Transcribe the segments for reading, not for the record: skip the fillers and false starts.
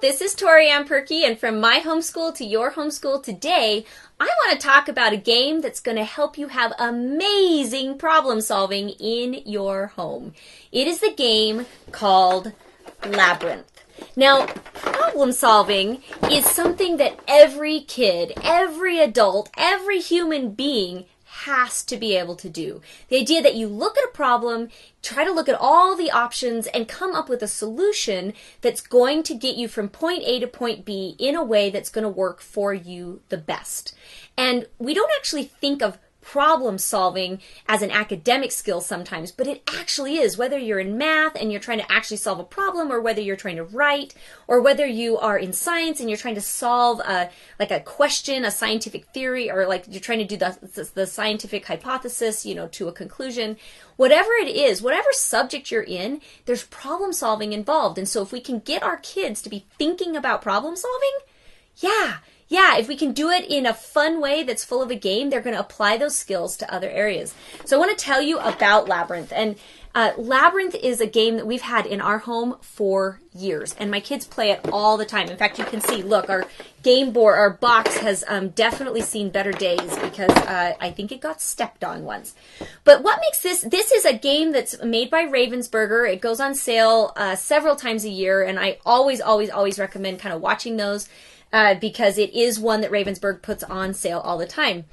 this is Tori Ann Perky, and from my homeschool to your homeschool today, I want to talk about a game that's going to help you have amazing problem solving in your home. It is the game called Labyrinth. Now, problem solving is something that every kid, every adult, every human being has to be able to do. The idea that you look at a problem, try to look at all the options, and come up with a solution that's going to get you from point A to point B in a way that's going to work for you the best. And we don't actually think of problem solving as an academic skill sometimes, but it actually is. Whether you're in math and you're trying to actually solve a problem, or whether you're trying to write, or whether you are in science and you're trying to solve a question, a scientific theory, or like you're trying to do the scientific hypothesis, to a conclusion. Whatever it is, whatever subject you're in, there's problem solving involved. And so if we can get our kids to be thinking about problem solving, if we can do it in a fun way that's full of a game, they're going to apply those skills to other areas. So I want to tell you about Labyrinth. And Labyrinth is a game that we've had in our home for years. And my kids play it all the time. In fact, you can see, look, our game board, our box has definitely seen better days because I think it got stepped on once. But what makes this is a game that's made by Ravensburger. It goes on sale several times a year. And I always recommend kind of watching those. Because it is one that Ravensburger puts on sale all the time.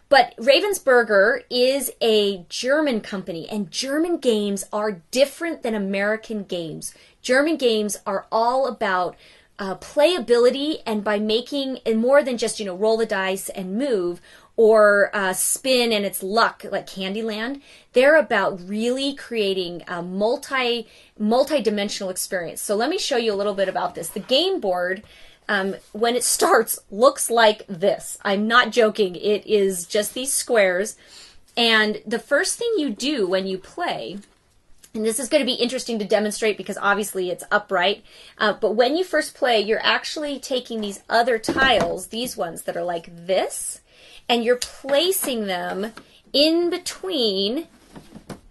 But Ravensburger is a German company, and German games are different than American games. German games are all about playability, and by making it more than just, roll the dice and move, or spin and it's luck, like Candyland. They're about really creating a multi-dimensional experience. So let me show you a little bit about this. The game board, when it starts, looks like this. I'm not joking. It is just these squares. And the first thing you do when you play, and this is going to be interesting to demonstrate because obviously it's upright, but when you first play, you're actually taking these other tiles, these ones that are like this, and you're placing them in between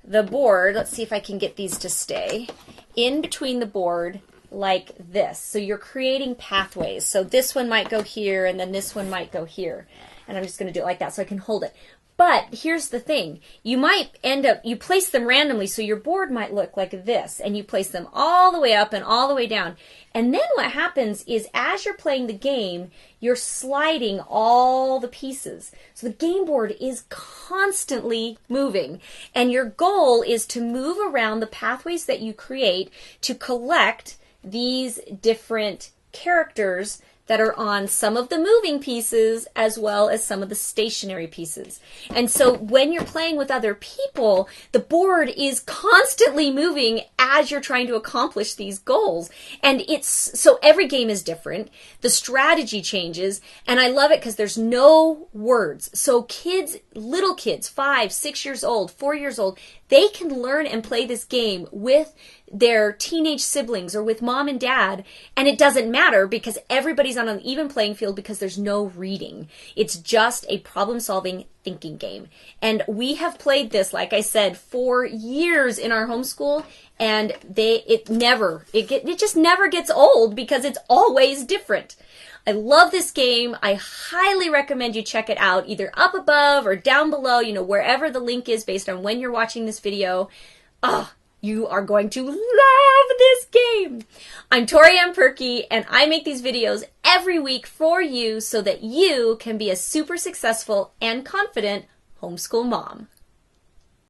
the board. Let's see if I can get these to stay. In between the board like this. So you're creating pathways. So this one might go here, and then this one might go here. And I'm just going to do it like that so I can hold it. But here's the thing. You might you place them randomly, so your board might look like this, and you place them all the way up and all the way down. And then what happens is as you're playing the game, you're sliding all the pieces. So the game board is constantly moving. And your goal is to move around the pathways that you create to collect these different characters that are on some of the moving pieces as well as some of the stationary pieces. And so when you're playing with other people, the board is constantly moving as you're trying to accomplish these goals. And so every game is different. The strategy changes, and I love it because there's no words. So kids, little kids, 5, 6 years old, 4 years old, they can learn and play this game with their teenage siblings or with mom and dad, and it doesn't matter because everybody's on an even playing field because there's no reading. It's just a problem-solving thinking game. And we have played this, like I said, for years in our homeschool, and it just never gets old because it's always different. I love this game. I highly recommend you check it out, either up above or down below, wherever the link is based on when you're watching this video. You are going to love this game. I'm Tori Ann Perky, and I make these videos every week for you so that you can be a super successful and confident homeschool mom.